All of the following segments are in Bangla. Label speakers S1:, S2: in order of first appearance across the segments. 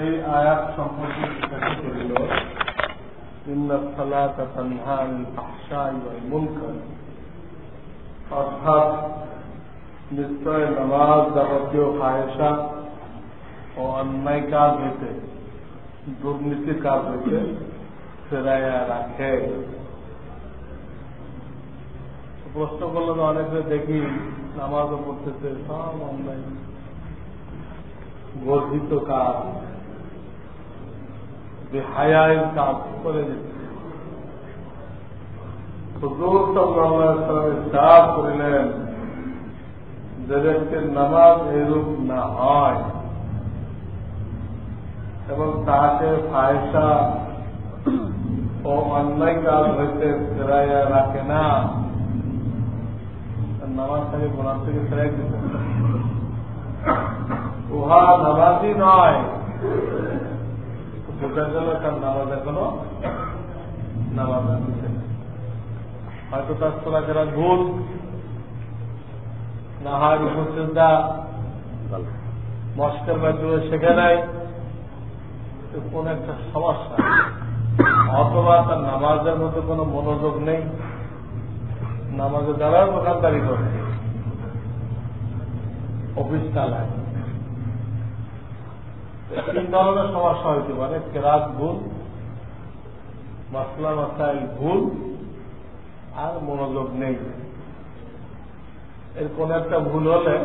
S1: এই আয়াত সম্পর্কে জিজ্ঞাসা করিল, ইন্নাস সালাতা তানহা আনিল ফাহশাই ওয়াল মুনকার, অর্থাৎ নিশ্চয় নামাজ যাবতীয় ফাহেশা ও অন্যায় কাজ হইতে, দুর্নীতি কাজ হইতে ফেরাইয়া রাখে। প্রশ্ন করলে তো অনেকে দেখি নামাজও পড়তেছে, সব অন্যায় বর্ধিত কাজ, বেহায়ার কাজ করে দিচ্ছে। হুজুর সাল্লাল্লাহু আলাইহি ওয়াসাল্লাম ইরশাদ করিলেন, যে ব্যক্তির নামাজ এরূপ না হয় এবং তাহাকে ফাহেশা ও অন্যায় কাজ হইতে ফেরাইয়া রাখে না, নামাজ তাকে গোনাহ থেকে ফেরাই দিতে, উহা নামাজই নয়। বোঝা গেল তার নামাজ এখনো নামাজ আসছে, হয়তো তার চলাফেরা ভুল, না হয় উপস্থিতা মস্কের মাধ্যমে শেখে নাই, কোন একটা সমস্যা, অথবা তার নামাজের মধ্যে কোনো মনোযোগ নেই, নামাজে দ্বারাও দোকানদারি করে, অফিস চালায়। তিন ধরনের সমস্যা হইতে পারে, কেরাত ভুল, মাসলা মাসাইল ভুল, আর মনোযোগ নেই। এর কোন একটা ভুল হলে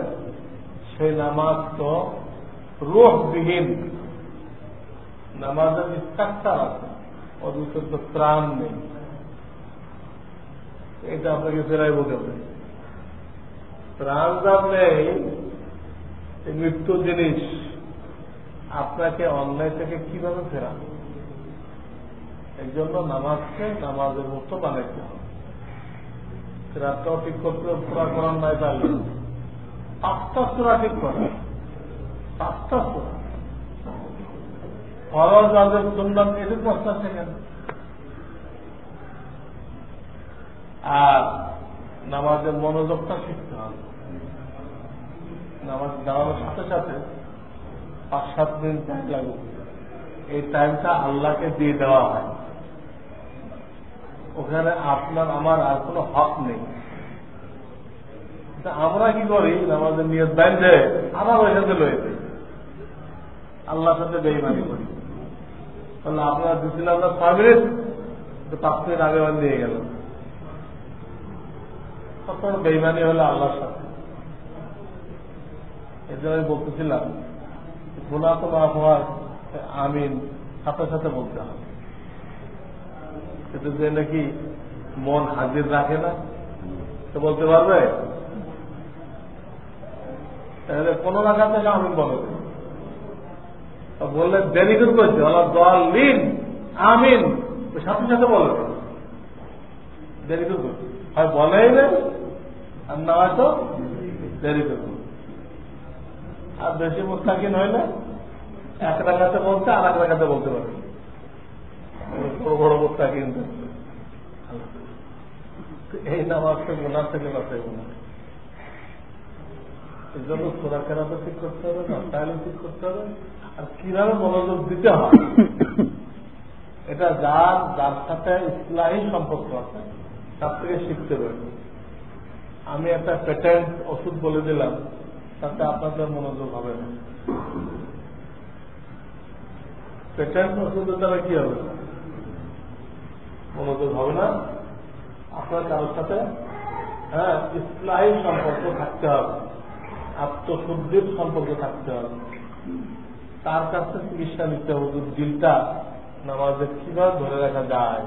S1: সেই নামাজ তো রূহবিহীন, নামাজের স্ট্রাকচার আছে, অথচ তো ত্রাণ নেই। এটা আপনাকে ফেরাই বলতে হবে, ত্রাণ যার নেই, মৃত্যু জিনিস, আপনাকে অন্যায় থেকে কিভাবে ফেরাবে? এই জন্য নামাজকে নামাজের মতো বানাইতে হবে। রাতটাও ঠিক করতে পুরা করার নাই পারলে 5টা সূরা ঠিক করে, 5টা সূরা ফরজ ওয়াজিব সুন্নাত এদের প্রশ্ন শেখেন। আর নামাজের মনোযোগটা শিখতে হবে। নামাজ দাঁড়ানোর সাথে সাথে 5-7 মিনিট টাইম লাগুক, এই টাইমটা আল্লাহকে দিয়ে দেওয়া হয়। ওখানে আপনার আমার আর কোনো হক নেই। আমরা কি করি, নামাজের নিয়ত বাইন্ধে আবার ওই সাথে লয়ে যাই, আল্লাহর সাথে বেঈমানি করি। তাহলে আপনারা দিচ্ছিলেন আপনার 6 মিনিট, 5 মিনিট আগে দিয়ে গেল, তখন বেঈমানি হলো আল্লাহর সাথে। এর জন্য আমি বলতেছিলাম, গুনাহ তো মাফ হওয়ার আমিন সাথে সাথে বলতে হবে। কিন্তু যে নাকি মন হাজির রাখে না, তো বলতে পারবে? তাহলে কোন রাখাতে আমিন বলবে, বললে দেরি করে করছে, দল লিন আমিন সাথে সাথে বলবে, দেরি করে করছে, হয় বলেই না, আর না হয়তো দেরি করবে। আর বেশি মুস্তাকিন হয় না, এক রাখাতে বলতে আর এক রাখাতে বলতে পারে, বড় বড় মুস্তাকিন। এই নামাজকে গুনাহ থেকে বাঁচাই না। এই জন্য সূরা কেরাত ঠিক করতে হবে, নফল ঠিক করতে হবে, আর কিভাবে মনোযোগ দিতে হয়, এটা যার সাথে ইসলাহী সম্পর্ক আছে তার থেকে শিখতে পারবে। আমি একটা পেটেন্ট ওষুধ বলে দিলাম, তাতে আপনাদের মনোযোগ হবে না। পেটেন্ট ওষুধের দ্বারা কি হবে? মনোযোগ হবে না। আপনার কারোর সাথে ইসলাহী সম্পর্ক থাকতে হবে, আত্মশুদ্ধির সম্পর্ক থাকতে হবে, তার কাছে চিকিৎসা নিতে হবে। দিলটা নামাজে কিভাবে ধরে রাখা যায়,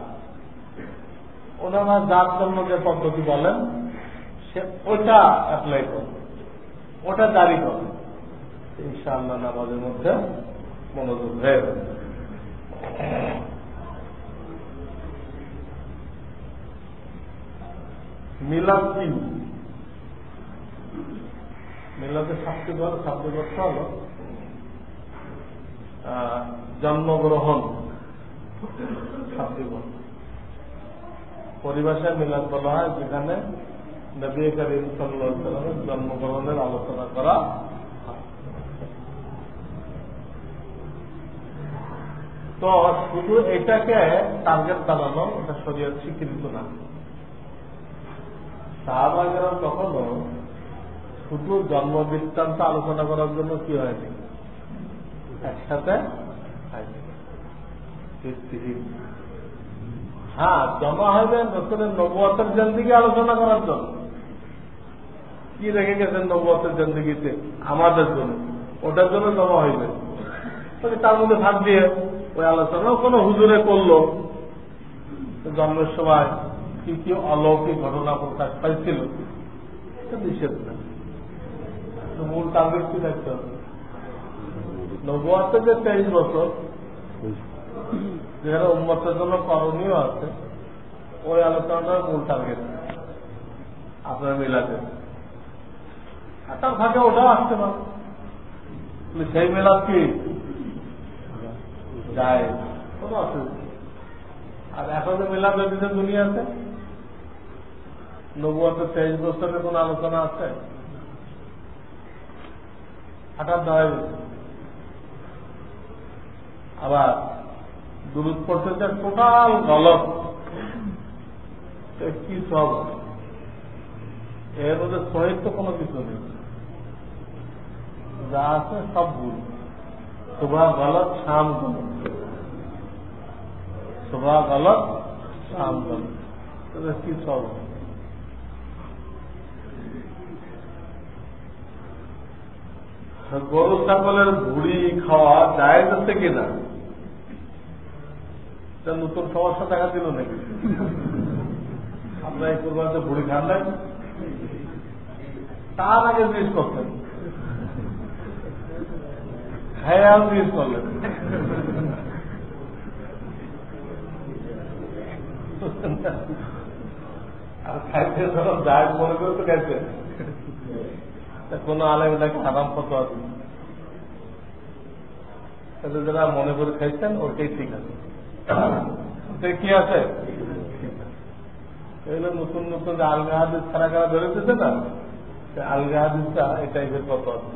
S1: ওনারা যার জন্য যে পদ্ধতি বলেন সে ওটা অ্যাপ্লাই করবে, ওটা জারি করবে, ইনশাআল্লাহ নামাজের মধ্যে মনোযোগ হয়ে যাবে। মিলাদ কি? মিলাদের শাব্দিক অর্থ হল জন্মগ্রহণ। শাব্দিক পরিভাষায় মিলাদ বলা হয় যেখানে নবী করিম সাল্লাল্লাহু আলাইহি ওয়াসাল্লামের জন্মগ্রহণের আলোচনা করা। তো শুধু এটাকে টার্গেট বানানো ওটা শরীয়ত স্বীকৃত না। সাহাবাগেরা কখনো শুধু জন্ম বৃত্তান্ত আলোচনা করার জন্য কি হয়নি, একসাথে হ্যাঁ জমা হইবেন রসুলের নবুয়তের জিন্দেগি আলোচনা করার জন্য, কি রেখে গেছেন নবুয়তের জিন্দেগিতে আমাদের জন্য, ওটার জন্য জমা হইবে। তার মধ্যে ভাগ দিয়ে ওই আলোচনাও কোনো হুজুরে করলো জন্মের সময় কি কি অলৌকিক ঘটনা প্রকাশ পাইছিল, নিষেধ না। মূল টার্গেট কি থাকতে হবে, নবুয়তের যে 23 বছর যেখানে উম্মতের জন্য করণীয় আছে, ওই আলোচনাটার মূল টার্গেট আপনার মিলাতে। আর তার ফাঁকে ওটাও আসতে পারে, সেই মেলাদ কি যায় কোনো অসুবিধা। আর এখন যে মেলাদ হয়েছে দুনিয়াতে, নবুয়তের 23 বছরের কোন আলোচনা আছে? হঠাৎ দেওয়া গেছে। আবার দুরূদ পড়তে যে টোটাল গলত, কি সব এর মধ্যে শহীদ তো কোনো কিছু নেই, যা আছে সব ভুল। সুবহ গলত, শাম গলত, সুবহ গলত, শাম গলত, কি সব। গরু ছাগলের ভুড়ি খাওয়া যায় যাচ্ছে কিনা, নতুন সমস্যা দেখা দিল নাকি? আপনার এই কোরবানিতে ভুড়ি খান নাই, তার আগে জিজ্ঞেস করতেন, খেয়াল জিজ্ঞেস করলেন। আর খাইতে যখন যায় মনে করে তো খাইছে, কোন আলেম নাকি হারাম ফতোয়া আছে, যারা মনে করে খাইছেন ওটাই ঠিক আছে, কি আছে এগুলো নতুন নতুন যে আলগা হাদিস ছাড়া কারা ধরেছে না, আলগা হাদিসটা এই টাইপের কত আছে।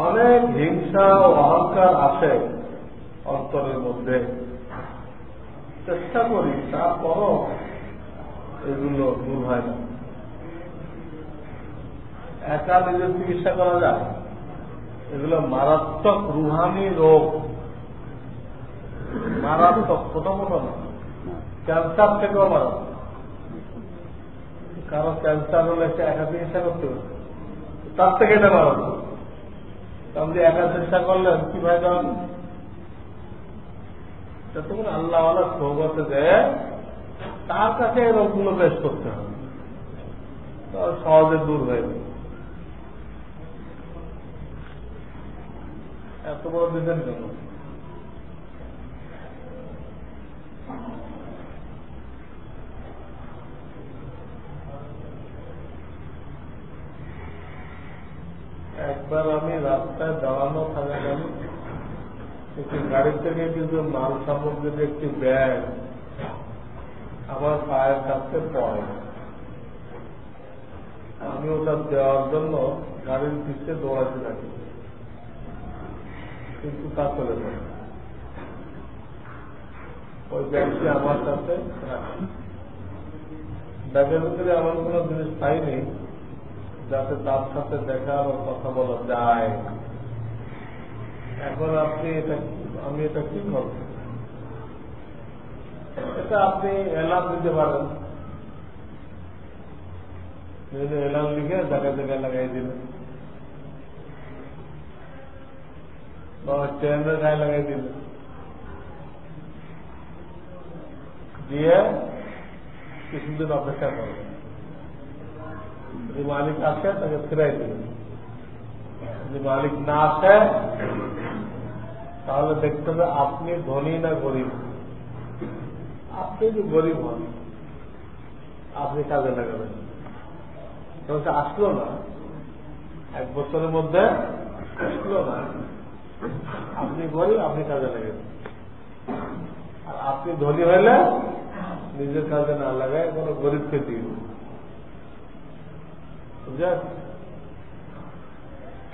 S1: অনেক হিংসা ও অহংকার আসে অন্তরের মধ্যে, চেষ্টা করি তারপরও এগুলো দূর হয় না। একা নিজের চিকিৎসা করা যায়, এগুলো মারাত্মক রুহানি রোগ, মারাত্মক, ছোট মোটো না, ক্যান্সার থেকেও মারাত্মক। কারণ ক্যান্সার হলে সে একা চিকিৎসা করতে হবে, তার থেকে এটা মারাত্মক। কারণ যে একা চেষ্টা করলেন কি ভাই দেওয়া, যতক্ষণ আল্লাহওয়ালা সৌগতে দেয় তার কাছে এই রোগগুলো পেশ করতে হবে, তার সহজে দূর হয়ে যাবে। এত বড় দিতেন কেন? একবার আমি রাস্তায় দাঁড়ানো থাকাকালীন একটি গাড়ি থেকে কিছু মাল সামগ্রীর একটি ব্যাগ আমার পায়ের কাছে পড়ে। আমি ওটা দেওয়ার জন্য গাড়ির পিছিয়ে দৌড়াতে থাকি, কিন্তু তা চলে যায়। ওই ব্যাগটি আমার কাছে রাখি, ব্যাগের ভিতরে এমন কোন জিনিস পাইনি যাতে তার সাথে দেখা বা কথা বলা যায়। এখন আপনি আমি এটা কি করব? এটা আপনি এলান দিতে পারেন, এলান লিখে জায়গায় জায়গায় লাগাই দিলেন, বা ট্রেনের গায়ে লাগাই দিলেন, দিয়ে কিছুদিন অপেক্ষা করবেন। যদি মালিক আসে তাকে ফিরাই দিবেন, যদি মালিক না আসে তাহলে দেখতে হবে আপনি ধনী না গরিব। আপনি যদি গরিব হন আপনি কাজে লাগাবেন, আসলো না, 1 বছরের মধ্যে আসলো না, আপনি গরিব, আপনি কাজে লাগাবেন। আর আপনি ধনী হইলে নিজের কাজে না লাগায় কোনো গরিবকে দিন, বুঝলেন?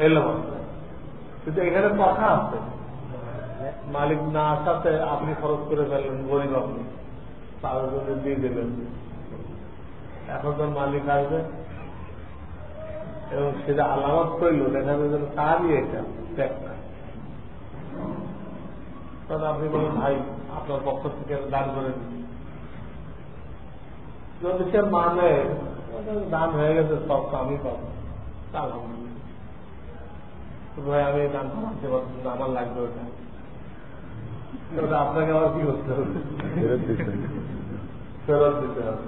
S1: এলো কিন্তু এখানে কথা আছে, মালিক না আসাতে আপনি খরচ করে ফেললেন, গরিব আপনি তাদের জন্য দিয়ে দিলেন। এখন তোর মালিক আসবে এবং সেটা আলামত করল, দেখা যায় যেন তারই এটা একটা। তখন আপনি বলেন ভাই আপনার পক্ষ থেকে দান করে দিন। যদি সে মানে দান হয়ে গেছে সব তো আমি পাবো, আলহামদুলিল্লাহ ভাই আমি দান করতে পারছি না, আমার লাগবে ওটা, আপনাকে আবার কি করতে হবে? ফেরত দিতে হবে।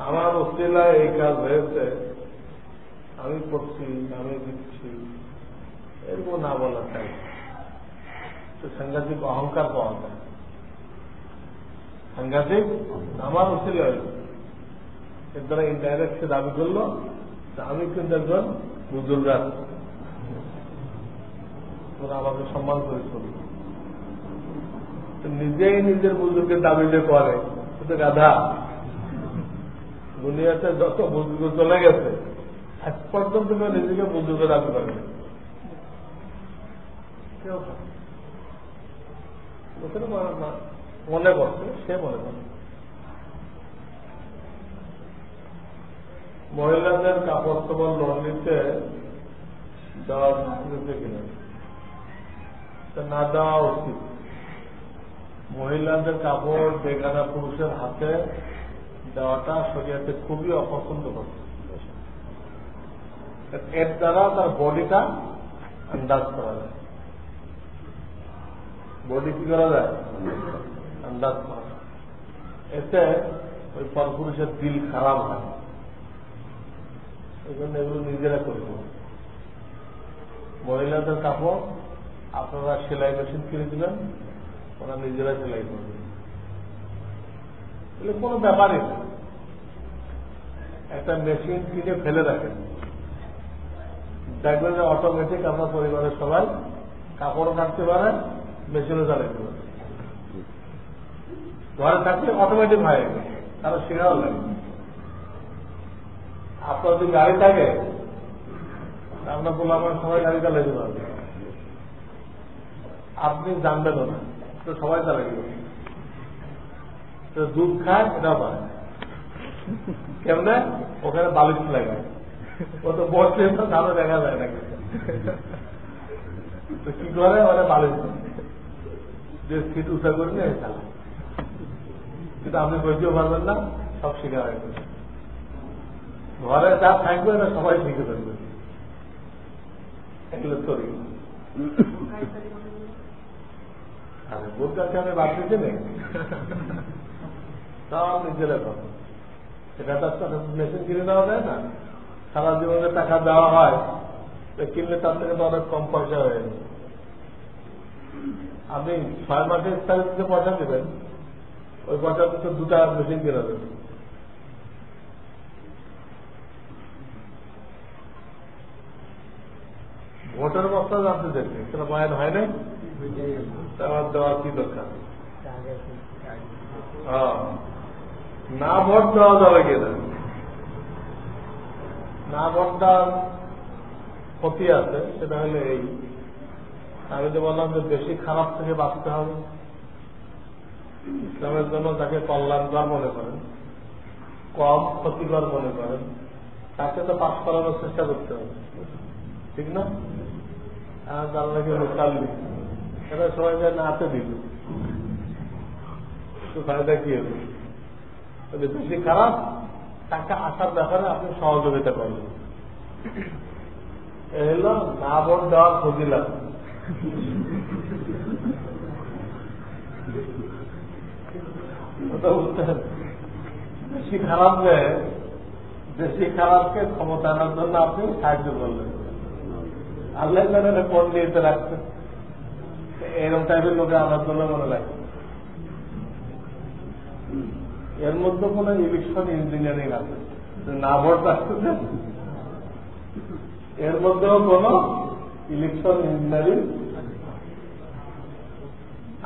S1: আমার অস্ট্রেলিয়ায় এই কাজ হয়েছে, আমি করছি, আমি দিচ্ছি, এরকম না বলা চাই, তো সাংঘাতিক অহংকার পাওয়া যায়। সাংঘাতিক আমার অস্ট্রেলিয়ায় এর দ্বারা ইনডাইরেক্ট সে দাবি করলো আমি কিন্তু একজন বুজুর্গ, তোরা আমাকে সম্মান করে চলবে। নিজেই নিজের বুজুর্গের দাবি যে করে সেটা গাধা। দুনিয়াতে যত বুজুর্গ চলে গেছে এক পর্যন্ত নিজেকে বুজুর্গ দাবি করে মনে করছে, সে মনে করে। মহিলাদের কাপড় চোপড় লোন নিতে দেওয়া দিতে কিনা না দেওয়া উচিত। মহিলাদের কাপড় বেগানা পুরুষের হাতে দেওয়াটা শরীয়তে খুবই অপছন্দ করছে। এর দ্বারা তার বডিটা আন্দাজ করা যায়। বডি কি করা যায়? আন্দাজ করা যায়। এতে ওই পরপুরুষের দিল খারাপ হয়। এই জন্য এগুলো নিজেরা করব। মহিলাদের কাপড় আপনারা সেলাই মেশিন কিনে দিবেন, ওরা নিজেরা সেলাই করবে, এগুলো কোনো ব্যাপারই না। একটা মেশিন কিনে ফেলে রাখেন, দেখবেন যে অটোমেটিক আপনার পরিবারের সবাই কাপড়ও কাটতে পারে, মেশিনও চালাইতে পারে। ঘরে থাকলে অটোমেটিক হয়, কারো শেখাও লাগে। আপনার যদি গাড়ি থাকে আপনার বলে আমার সবাই গাড়ি চালাইতে পারবে, আপনি জানবেনও না, তো সবাই চালাইতে। দুধ খায় এটাও পারে, কেমনে? ওখানে বালিশ লাগায়, ও তো বসলে তো ধারো দেখা যায় না, তো কি করে ওরা বালিশ যে সিট উঠা করে নিয়ে চালায়। কিন্তু আপনি বলতেও পারবেন না, সব শিখা হয়ে গেছে। ঘরে যা থাকবে না সবাই শিখে ফেলবে, এগুলো চলি। আরে বোধ কাছে আমি বাড়তেছি নেই, সব নিজেরা কথা। সেটা তো মেশিন কিনে দেওয়া যায় না, সারা জীবনে টাকা দেওয়া হয়, কিনলে তার থেকে তো অনেক কম পয়সা হয়ে যায়। আপনি 6 মাসের স্যালারিতে পয়সা দেবেন, ওই পয়সা তো 2টা মেশিন কিনে দেবেন। ভোটের বস্তা জানতে দেখবে, সেটা বয়ান হয় নাই, আমার দেওয়ার কি দরকার? না ভোট দেওয়া যাবে কিনা, না ভোট দেওয়ার ক্ষতি আছে। সেটা হলে এই, আমি তো বললাম যে বেশি খারাপ থেকে বাঁচতে হবে। ইসলামের জন্য তাকে কল্যাণকর মনে করেন, কম ক্ষতিকর মনে করেন, তাকে তো পাস করানোর চেষ্টা করতে হবে, ঠিক না? যারা নাকি মুসাল্লি, এটা সবাই যায় নাতে দিল, তো ফায়দা কি হবে? বেশি খারাপ তাকে আসার ব্যাপারে আপনি সহযোগিতা করবেন। এ হল না ভোট দেওয়ার ফজিলত। বেশি খারাপ যে বেশি খারাপকে ক্ষমতা আনার জন্য আপনি সাহায্য করলেন, আল্লাহ জানে কোন নিয়ে রাখছেন। এরকম টাইপের লোকে আমার জন্য মনে রাখছে। এর মধ্যে কোন ইলেকশন ইঞ্জিনিয়ারিং আছে, না ভোট আসতেছে, এর মধ্যেও কোন ইলেকশন ইঞ্জিনিয়ারিং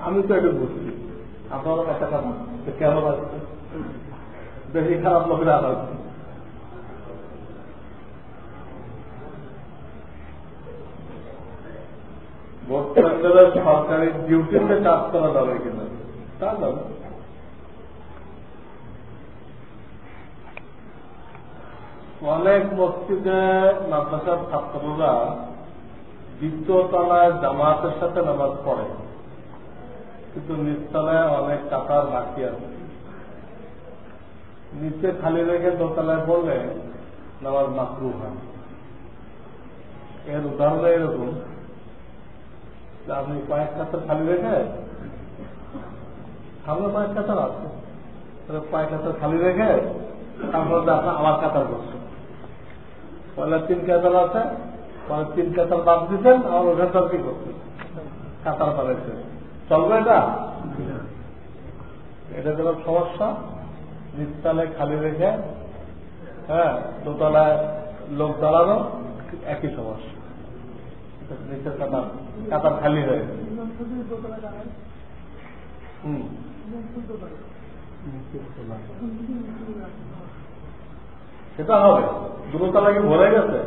S1: আমি তো এটা বুঝছি। আপনারও একটা কথা কেমন আছে, বেশি খারাপ লোকেরা আছে। ভোট কেন্দ্রে সরকারি ডিউটিতে কাজ করা যাবে কিনা, তা যাবে। অনেক মসজিদে মাদ্রাসার ছাত্ররা দ্বিতীয় তলায় জামাতের সাথে নামাজ পড়ে, কিন্তু নিচতলায় অনেক কাতার বাকি আছে। নিচে খালি রেখে দোতলায় পড়লে নামাজ মাকরুহ হয়। এর উদাহরণ এরকম, আপনি কয়েক কাতার খালি রেখে, সামনে কয়েক কাতার আছে, কয়েক কাতার খালি রেখে তারপর আপনার আমার কাতার করছেন, পয়লা 3 কাতার আছে, পরে 3 কাতার বাদ দিচ্ছেন, আমার ওখানটা কি করছেন, কাতার পালাইছে, চলবে এটা? এটা যেন সমস্যা। নিচতলায় খালি রেখে, হ্যাঁ, দোতলায় লোক দাঁড়ানো, একই সমস্যা। নিচের কাতার খালি হয়ে গেছে। সেটা হবে, দুটো তলা কি ভরে গেছে?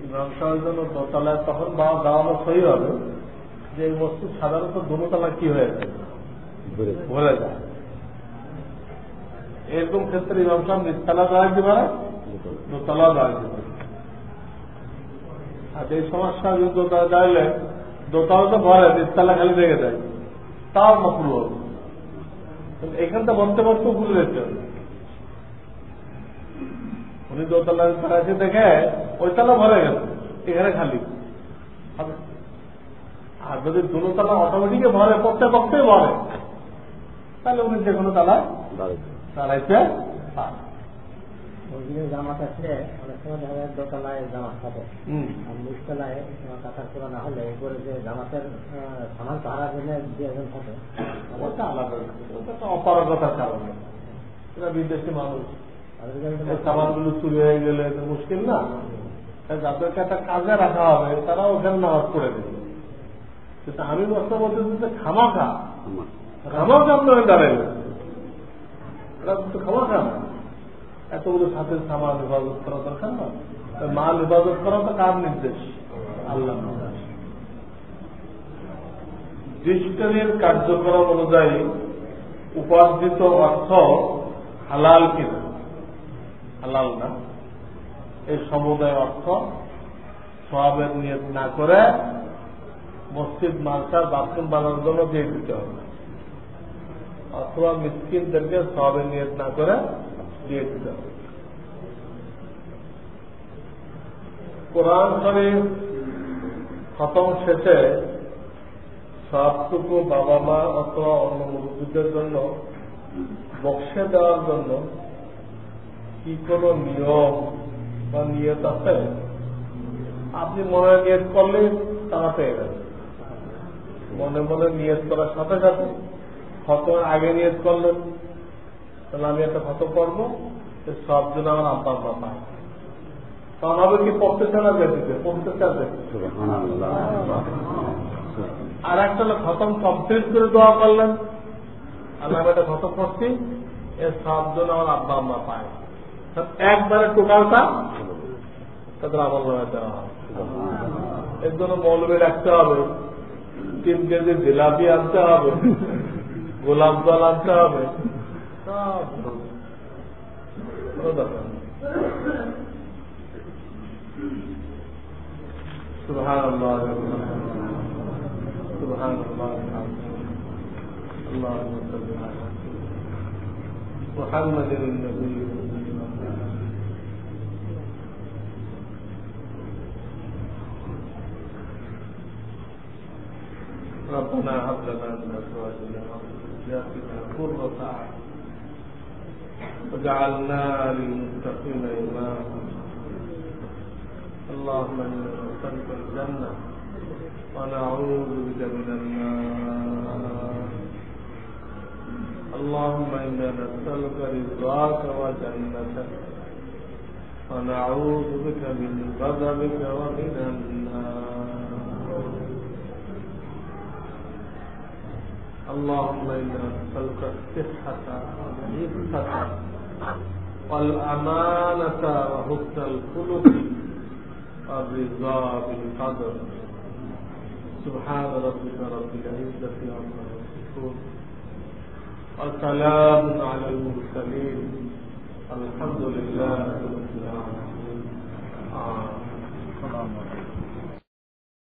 S1: ইমাম সাহেবের জন্য দোতলায় তখন দাঁড়ানো সহি হবে যে এই মসজিদ সাধারণত দুতলা কি হয়েছে, ভরে যায়। এরকম ক্ষেত্রে ইমাম সাহেব নিচতলা দাঁড়াইতে পারে, দোতলা দাঁড়াইতে পারে। আর এই সমস্যা যদি দোতলা দাঁড়াইলে দোতলা তো ভরে, নিচতলা খালি রেখে দেয়, তাও মকরুহ হবে। এখানটা বলতে বলতে ভুলে যেতে হবে। উনি দোতলা দাঁড়াইছে দেখে ওই তলা ভরে গেছে, এখানে খালি। আর যদি দুতলা অটোমেটিকে ভরে, প্রত্যেক পক্ষে ভরে, তাহলে উনি যে কোনো তালায় দাঁড়াইতে পারে।
S2: জামাত আসলে অনেক সময় দেখা যায় দোতলায় জামাত থাকে, আর নিচতলায় কাতার করা না হলে এরপরে যে জামাতের সামান ভাড়া জন্য যে একজন থাকে,
S1: ওটা আলাদা, ওটা তো অপারগতার কারণে। এটা বিদেশি মানুষ, সামানগুলো চুরি হয়ে গেলে মুশকিল না। যাদেরকে একটা কাজে রাখা হবে তারা ওখানে নামাজ পড়ে দেবে। কিন্তু আমি বস্তা বলতে যে খামাখা আপনার দাঁড়াইবে, এটা কিন্তু খামাখা না। এতগুলো সাথে সামান হেফাজত করা দরকার না। মাল হেফাজত করা তো কার নির্দেশ? আল্লাহ। ডিজিটালের কার্যক্রম অনুযায়ী উপার্জিত অর্থ হালাল কিনা, হালাল না, এই সমুদায় অর্থ সওয়াবের নিয়ত না করে মসজিদ মাদ্রাসা বাথরুম বানানোর জন্য দিয়ে দিতে হবে, অথবা মিসকিনদেরকে সওয়াবের নিয়ত না করে দিয়ে দিতে হবে। কোরআন শরীফ খতম শেষে সবটুকু বাবা মা অথবা অন্য মুরব্বীদের জন্য বক্সে দেওয়ার জন্য কি কোন নিয়ম বা নিয়ত আছে? আপনি মনে নিয়ত করলে তারা পেয়ে গেছে। মনে মনে নিয়ত করার সাথে সাথে খতমের আগে নিয়ত করলেন, তাহলে আমি একটা খতম করবো, সব জন্য আমার আব্বা আব্বা পায়, তখন হবে কি পড়তেছে না যেতে, পড়তেছে আর দেখতেছে। আর একটা খতম কমপ্লিট করে দোয়া করলেন, আমি একটা খতম করছি, এর সব জন্য আমার আব্বা আম্মা পায়, একবারে টোটালটা তাদের আমল নামে দেওয়া হবে। এর জন্য মৌলবী রাখতে হবে, 3 কেজি জিলাপি আনতে হবে, গোলাপ জল আনতে হবে, সব দরকার। সুবহানাল্লাহ, সুবহানাল্লাহ, আল্লাহুম্মা সাল্লি আলা মুহাম্মাদিন নবী। ربنا هب لنا من ازواجنا وذرياتنا قرة اعين وجعلنا للمتقين اماما. اللهم انا نسألك الجنة ونعوذ بك من النار. اللهم انا نسألك رضاك وجنتك ونعوذ بك من غضبك ومن النار. اللهم إنا نسألك الصحة والعفة والأمانة وحسن الخلق والرضا بالقدر. سبحان ربك رب العزة عما يصفون وسلام على المرسلين الحمد لله رب العالمين.